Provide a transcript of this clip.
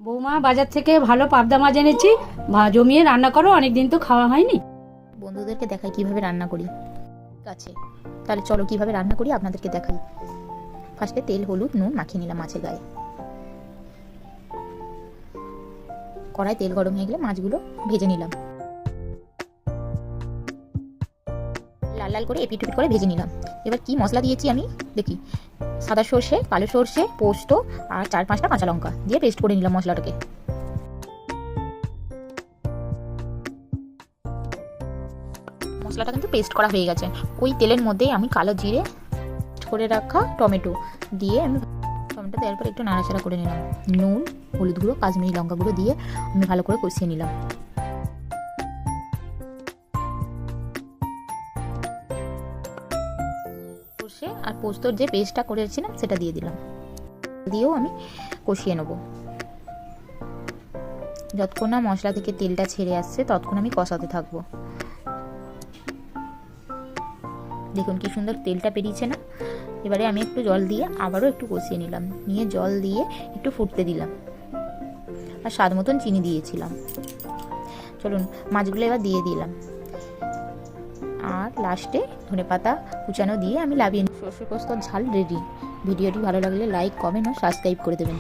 বৌমা বাজার থেকে ভালো পাবদা মাছ এনেছি, জমিয়ে রান্না করো, অনেকদিন তো খাওয়া হয়নি। বন্ধুদেরকে দেখাই কিভাবে রান্না করি। ঠিক আছে, তাহলে চলো কিভাবে রান্না করি আপনাদেরকে দেখাই। ফার্স্টে তেল হলুদ নুন মাখিয়ে নিলাম মাছের গায়ে। কড়াই তেল গরম হয়ে গেলে মাছগুলো ভেজে নিলাম, লাল লাল করে এপিট করে ভেজে নিলাম। এবার কি মশলা দিয়েছি আমি দেখি। সাদা সর্ষে, কালো সর্ষে, পোস্ত আর 4-5টা কাঁচা লঙ্কা দিয়ে পেস্ট করে নিলাম মশলাটাকে। মশলাটা কিন্তু পেস্ট করা হয়ে গেছে। ওই তেলের মধ্যেই আমি কালো জিরে করে রাখা টমেটো দিয়ে আমি টমেটো দেওয়ার পর একটু নাড়াচাড়া করে নিলাম। নুন, হলুদ গুঁড়ো, কাশ্মীরি লঙ্কা গুঁড়ো দিয়ে আমি ভালো করে কষিয়ে নিলাম। সর্ষে আর পোস্তর যে পেস্টটা করেছিলাম সেটা দিয়ে দিলাম, দিয়েও আমি কষিয়ে নেব। যতক্ষণ না মশলা থেকে তেলটা ছেড়ে আসছে ততক্ষণ আমি কষাতে থাকবো। দেখুন কি সুন্দর তেলটা বেরিয়েছে না। এবারে আমি একটু জল দিয়ে আবারও একটু কষিয়ে নিলাম, নিয়ে জল দিয়ে একটু ফুটতে দিলাম আর স্বাদ মতন চিনি দিয়েছিলাম। চলুন মাছগুলো এবার দিয়ে দিলাম আর লাস্টে ধনেপাতা কুচানো দিয়ে আমি লাভিয়ে নিই। সর্ষে পোস্তর ঝাল রেডি। ভিডিওটি ভালো লাগলে লাইক, কমেন্ট ও সাবস্ক্রাইব করে দেবেন।